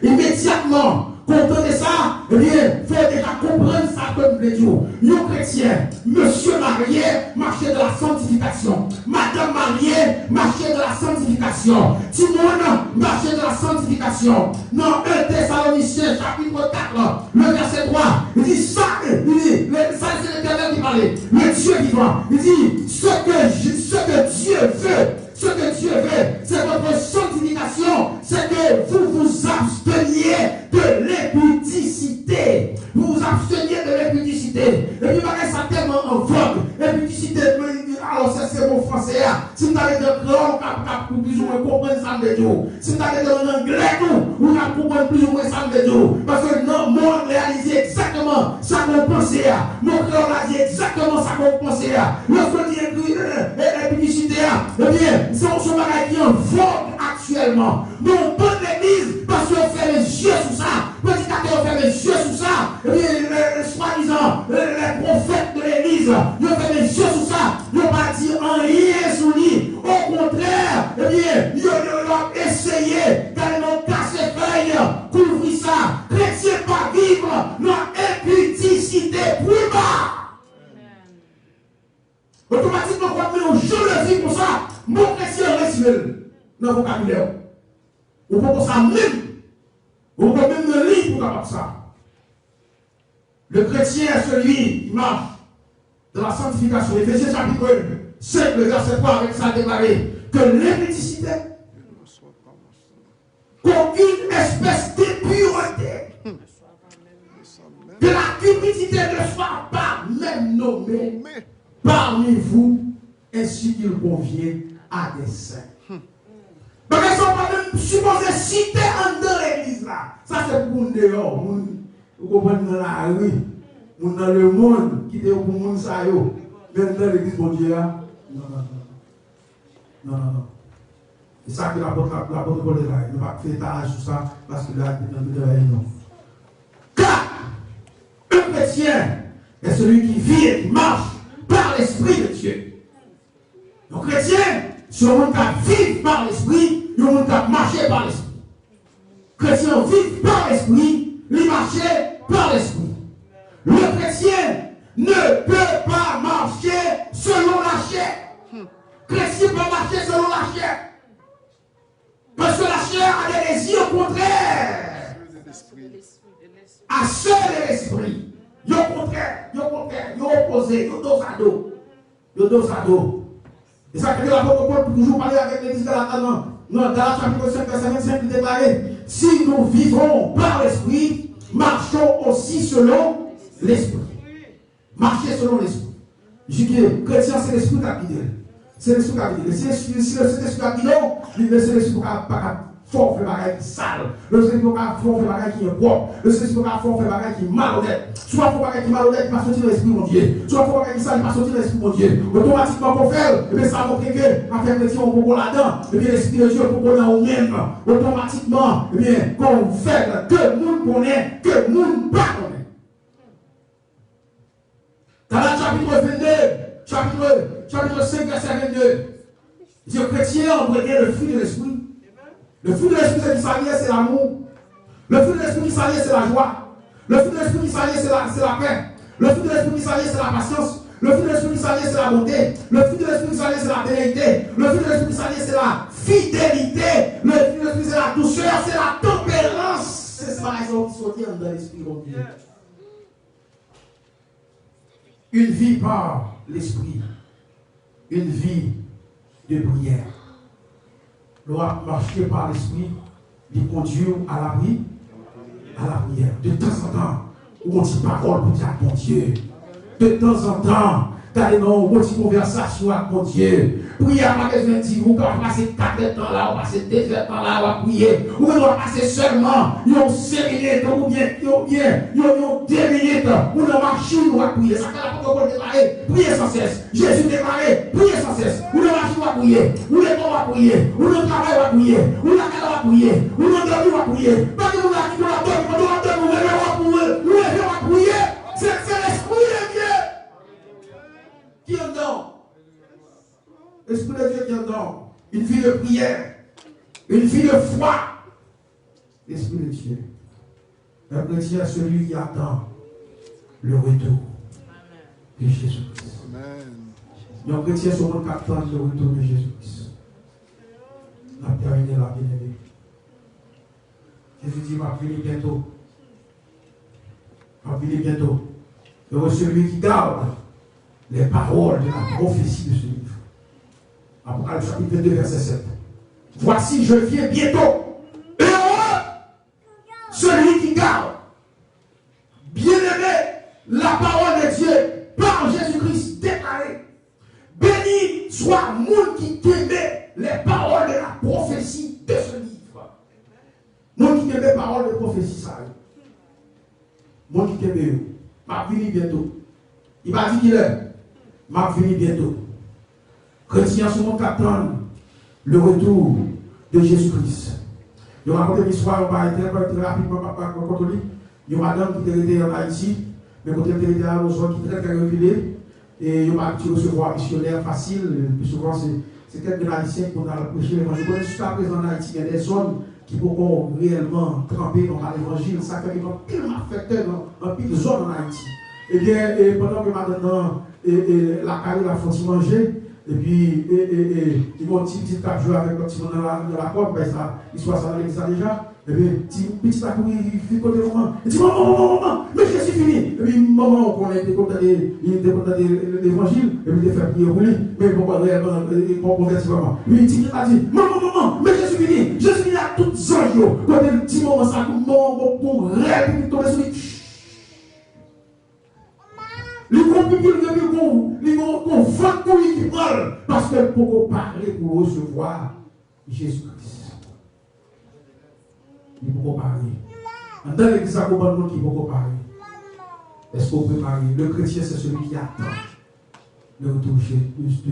Immédiatement, quand on entend ça, eh bien, il faut déjà comprendre ça comme les dieux. Un chrétien, monsieur marié, marcher de la sanctification. Madame mariée, marcher de la sanctification. Timon, marcher de la sanctification. Dans 1 Thessaloniciens, chapitre 4, le verset 3, il dit ça, ça c'est l'Éternel qui parlait. Le Dieu vivant. Il dit, ce que Dieu veut. Ce que Dieu veut, c'est votre sanctification, c'est que vous vous absteniez de l'impudicité. Vous vous absteniez de l'impudicité. Et puis, ça tellement en vogue. L'impudicité, alors c'est mon français. Si vous avez de grands cap plus ou moins comprendre ça de Dieu. Si vous avez de l'anglais, vous allez comprendre plus ou moins ça de Dieu. Parce que non, moi, réalisé exactement ça qu'on pensait. Mon cœur a dit exactement ça qu'on pensait. Lorsque dit l'impudicité, eh bien, c'est un bagage qui est en vogue actuellement. Non, pas l'église, parce qu'on fait les yeux sur ça. Petit à petit, on fait les yeux sur ça. Eh bien, soi-disant, les prophètes de l'église, ils ont fait les yeux sur ça. Ils n'ont pas dit en rien sur lui. Au contraire, eh bien, ils ont essayé d'aller dans casser feuille, couvrir ça. Chrétien pas vivre dans l'impudicité primaire. Automatiquement, quand je le vis pour ça, mon chrétien reste dans le vocabulaire. On peut ça même. On peut même le lire pour capable ça. Le chrétien est celui qui marche dans la sanctification. Éphésiens chapitre 5, le verset 3, avec ça déclaré que l'impudicité, qu'aucune espèce d'impureté, que la cupidité ne soit pas même nommée parmi vous, ainsi qu'il convient à des saints. Donc, ils ne sont pas même supposés citer en dans l'église là. Ça, c'est pour nous dehors. Vous comprenez dans la rue. Dans le monde qui est pour nous, ça y est. Même dans l'église, mon Dieu, là. Non. C'est ça que l'apôtre Paul est là. Il ne va pas faire étage sur ça parce que là, il est dans la réunion. Car un chrétien est celui qui vit et qui marche par l'Esprit de Dieu. Un chrétien, c'est un monde qui vit par l'Esprit, un monde qui marche par l'Esprit. Chrétien vit par l'Esprit, il marche par l'Esprit. Le chrétien ne peut pas marcher selon la chair. Chrétien peut marcher selon la chair. Parce que la chair a des désirs contraires à ceux de l'esprit. Ils sont contraires, ils sont opposés, ils sont dos à dos. Et ça fait que l'apôtre Paul peut toujours parler avec l'église de la dans la chapitre 5, verset 25, il déclarait, si nous vivons par l'esprit, marchons aussi selon l'esprit. Marcher selon l'esprit. Je dis que chrétien, c'est l'esprit qui a guidé. C'est l'esprit qui a guidé. Si l'esprit qui a guidé, c'est l'esprit qui a fort fait bagaille qui sale. Le Seigneur qui a fort fait bagaille qui est propre. Le Seigneur qui a fort fait bagaille qui est malhonnête. Soit fort bagaille qui est malhonnête, il va sortir de l'esprit mon Dieu. Soit fort bagaille qui sale, il va sortir de l'esprit mon Dieu. Automatiquement qu'on fait, et bien ça montre que affaire chrétien on peut là-dedans. Et bien l'esprit de Dieu pour qu'on ait au même. Automatiquement, et bien qu'on fait que le monde connaît, que le monde pas connaît. Dans le chapitre 5, verset 22, Dieu chrétien envoyait le fruit de l'esprit. Le fruit de l'esprit qui s'allie, c'est l'amour. Le fruit de l'esprit qui s'allie, c'est la joie. Le fruit de l'esprit qui s'allie, c'est la paix. Le fruit de l'esprit qui s'allie, c'est la patience. Le fruit de l'esprit qui s'allie, c'est la bonté. Le fruit de l'esprit qui s'allie, c'est la bénédiction. Le fruit de l'esprit qui s'allie, c'est la fidélité. Le fruit de l'esprit, c'est la douceur, c'est la tempérance. c'est pas ils ont sorti dans l'esprit de Dieu. Une vie par l'esprit, une vie de prière. L'on a marché par l'esprit, il conduit à la prière. De temps en temps, on dit parole pour dire à mon Dieu. De temps en temps, d'aller dans une petite conversation avec mon Dieu. Prière à besoin de dire, vous pouvez passer 4 temps là, on passe 2 temps là, on va prier. Ou on va passer seulement 5 minutes, ou bien 2 minutes, ou on marche, on va prier. Ça fait la parole déclarée, priez sans cesse. Jésus déclaré, priez sans cesse. Ou on marche, on va prier. Ou les temps, on va prier. Ou le travail, on va prier. Ou la caille, on va prier. Ou l'endormi, on va prier. Pas que nous la qui nous la donne, on va prier. C'est l'esprit de Dieu qui en donne. L'esprit de Dieu qui en donne. Une vie de prière. Une vie de foi. L'esprit de Dieu. Un chrétien est celui qui attend le retour de Jésus-Christ. Un chrétien est celui qui attend le retour de Jésus-Christ. On a terminé la bien-aimée. Jésus dit, va venir bientôt. Va venir bientôt. Heureux celui qui garde les paroles de la prophétie de ce livre. Apocalypse chapitre 22, verset 7. Voici, je viens bientôt. Heureux celui qui garde, bien-aimé, la parole de Dieu par Jésus-Christ déclarée. Béni soit monde qui aimait les paroles de la prophétie de ce livre. Monde qui aimait les paroles de prophétie, ça. Monde qui aimait, m'a venu bientôt. Il m'a dit qu'il est, m'a venu bientôt. Chrétiens sont attendent le retour de Jésus-Christ. Je vais raconter l'histoire, on va être très rapidement, il y a une madame qui était en Haïti, mais quand elle était à Lausanne, qui est très reculée, et il y a un recevoir missionnaire facile, plus souvent c'est quelques Haïtiens qui ont prêché l'évangile. Jusqu'à présent en Haïti, il y a des zones qui pourront réellement tremper dans l'évangile, ça fait qu'ils ont tellement affecté dans une petite zone en Haïti. Eh bien, pendant que maintenant, la carrière a fait manger, et puis, ils vont petit à jouer avec le petit monde dans la corde, ben ça, l'histoire ça l'église déjà. Et puis, petit à coup, il fait côté maman. Il dit, maman, mais je suis fini. Et puis, maman, on connaît, il était l'évangile, et puis il fait prier pour lui. Mais il ne réellement, il ne convertit vraiment. Puis, il dit, maman, mais je suis fini à toutes zones. Quand il dit, maman, ça, maman, pour rêve, il tombe sur lui. Les gens qui parlent parce qu'elle peut parler pour recevoir Jésus-Christ. Il peut parler. Dans l'église, il y a beaucoup de gens qui peuvent parler. Est-ce qu'on peut parler? Le chrétien, c'est celui qui attend le retour de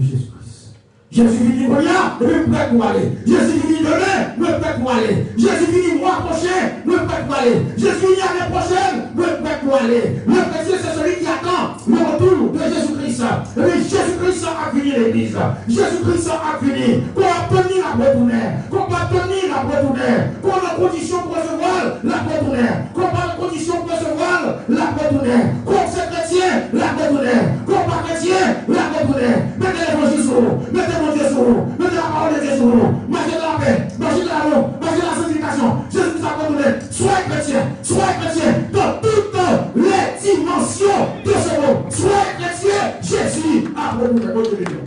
Jésus-Christ. Jésus venu hier, je suis prêt pour aller. Jésus venu demain, je suis prêt pour aller. Jésus venu le mois prochain, je suis prêt pour aller. Jésus venu l'année prochaine, je suis prêt pour aller. Le chrétien, c'est celui qui attend le retour de Jésus-Christ. Et Jésus-Christ a fini l'église. Jésus-Christ a fini. Qu'on a tenu la retourner. Qu'on va tenir la retourner. Qu'on a condition pour recevoir la retourner. Qu'on a condition pour recevoir la retourner. Qu'on c'est chrétien, la retourner. Qu'on pas chrétien, la retourner. Mettez l'évangile sur vous. Mettez mon Dieu sur vous. Mettez la parole de Dieu sur vous. Marchez dans la paix. Marchez dans l'amour. Marchez dans la sanctification. Jésus-Christ a retourné. Soyez chrétien dans toutes les dimensions de ce monde. Soyez chrétien. Jésus a retourné. Bonne bénédiction.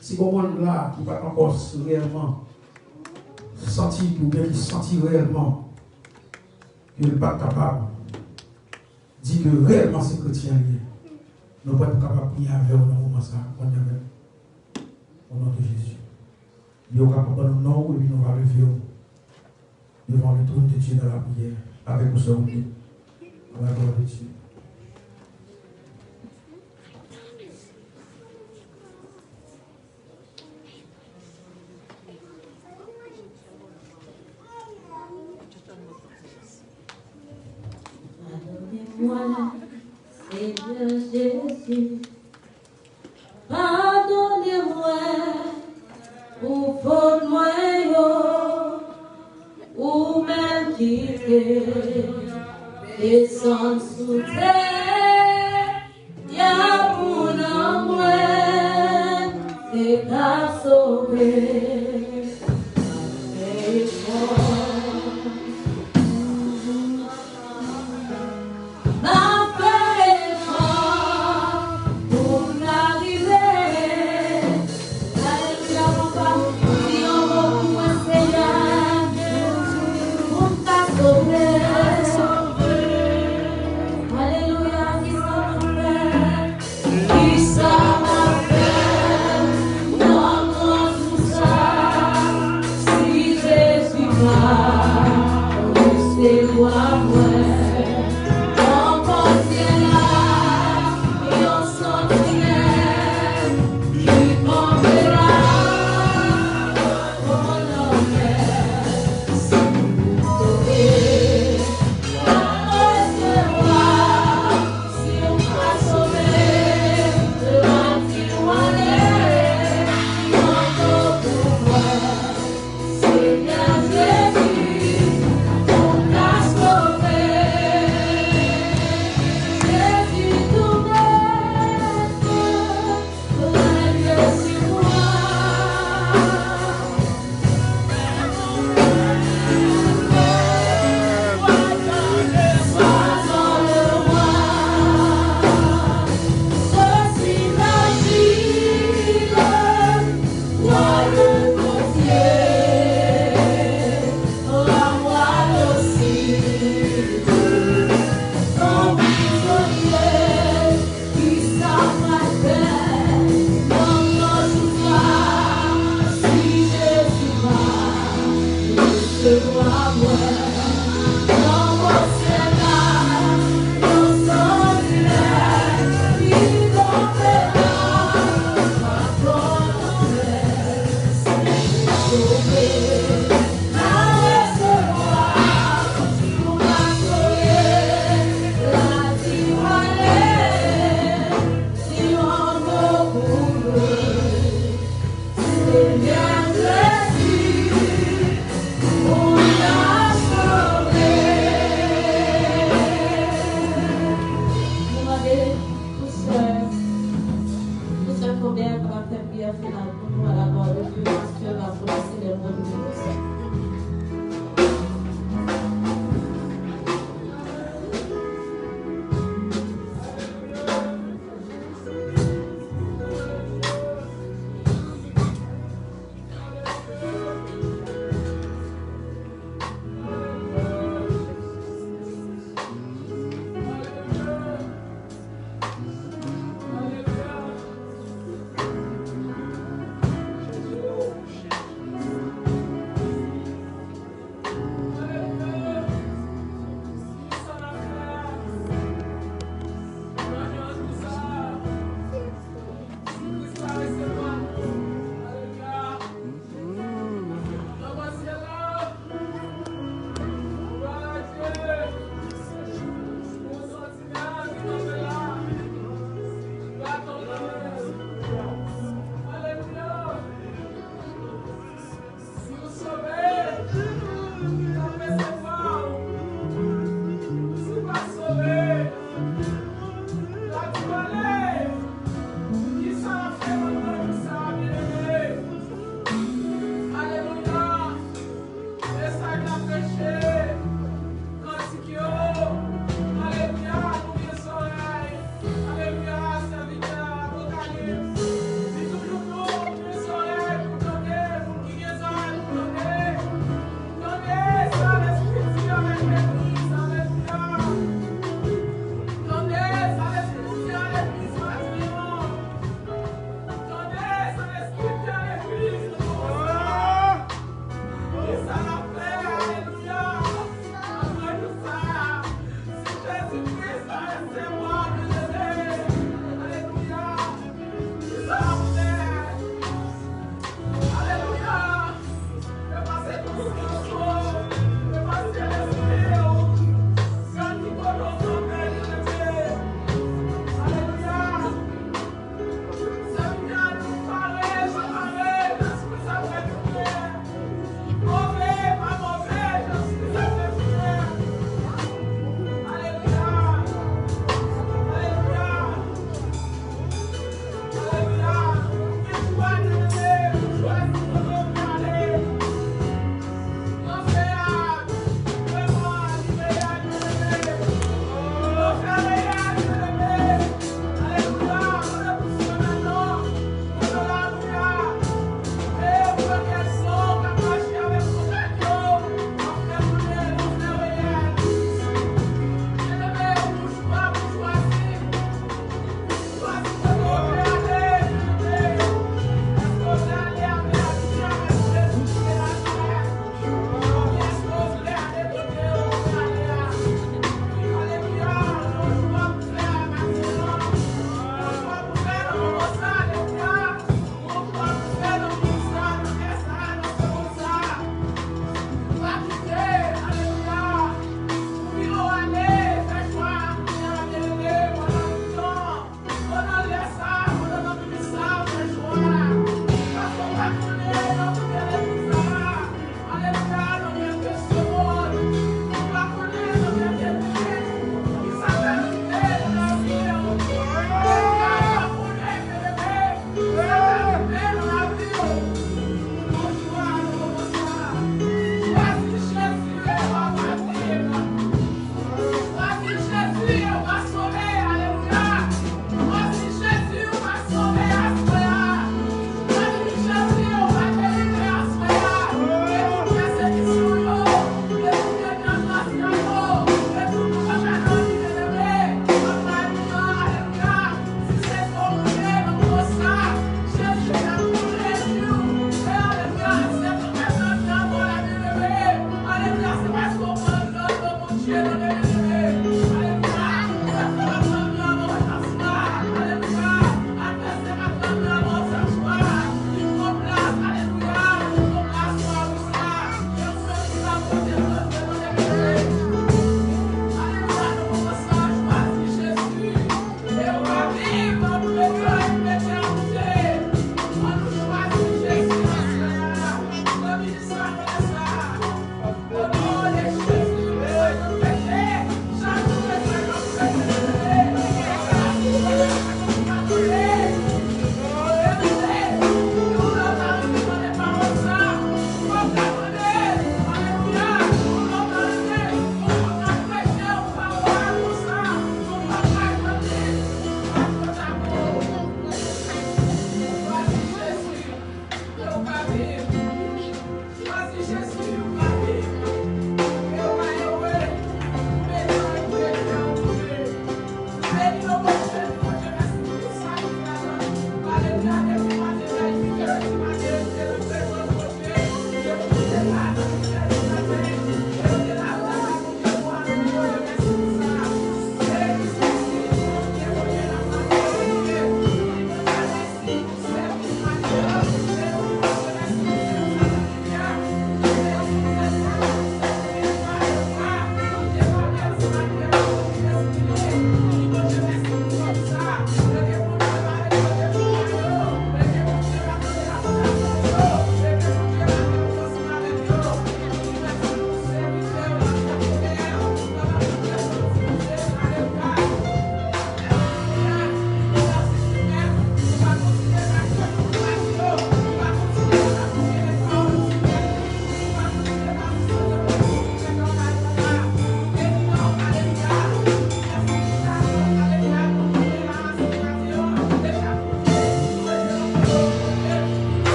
Si vous monde là qui va encore réellement sentir ou bien qui sentit réellement que le pas capable dit que réellement c'est chrétien, nous ne pouvons pas être capable de prier avec nous dans le moment ça, au nom de Jésus. Il y aura pas de nom et puis nous allons lever devant le trône de Dieu dans la prière avec nous sommes à la gloire de Dieu. Pardonnez-moi, Seigneur Jésus, pardonnez-moi pour faute moi ou même quitter descendre sous terre, y'a pour moi. Oh,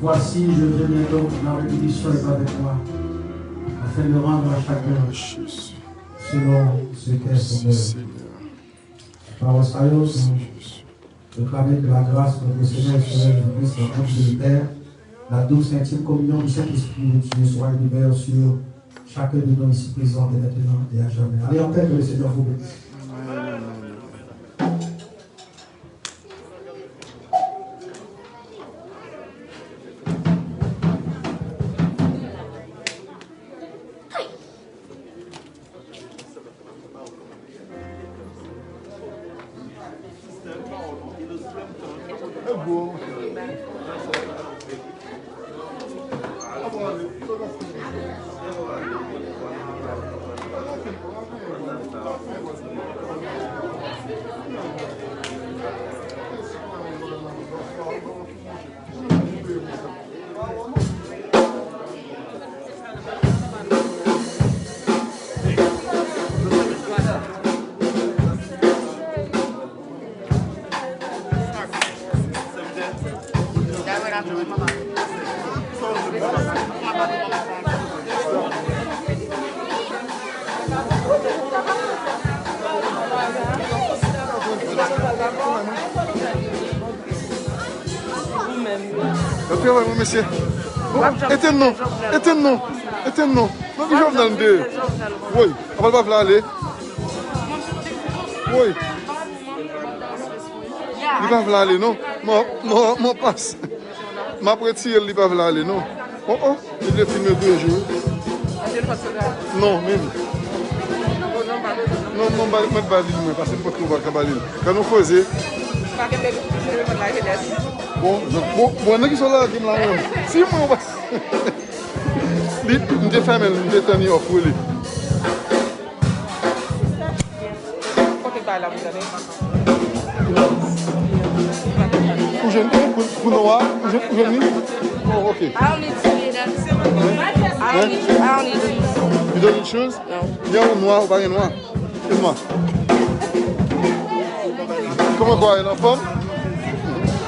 Voici, je viens donc, la bénédiction est avec moi, afin de rendre à chacun selon ce qu'est son œuvre. Par Osaïos, nous proclamer que la grâce de notre Seigneur et Sauveur Jésus-Christ, la grâce de l'Éternel, la douce et intime communion du Saint-Esprit de Dieu soit et demeure sur chacun de nous ici présents et maintenant et à jamais. Allez en paix, que le Seigneur vous bénisse. Monsieur, éteigne-nous, éteigne-nous, éteigne-nous. Non, je vais dans deux. Oui, on va pas aller. Oui. Il va pas aller, non? Mon passe. Ma retire, il va pas aller, non? Oh, oh, il est filmé 2 jours. Non, même. Non, non, je ne vais pas dire, parce que je ne vais pas dire. Quand nous faisons. Bon, qui sont là, qui me l'ont. Si moi, je vais faire un tenir au foulé. Pour noir, oh, ok. I don't need to see that. I don't need to. You don't need shoes? No. Il y a un noir ou pas un noir? C'est noir. Comment quoi, un enfant?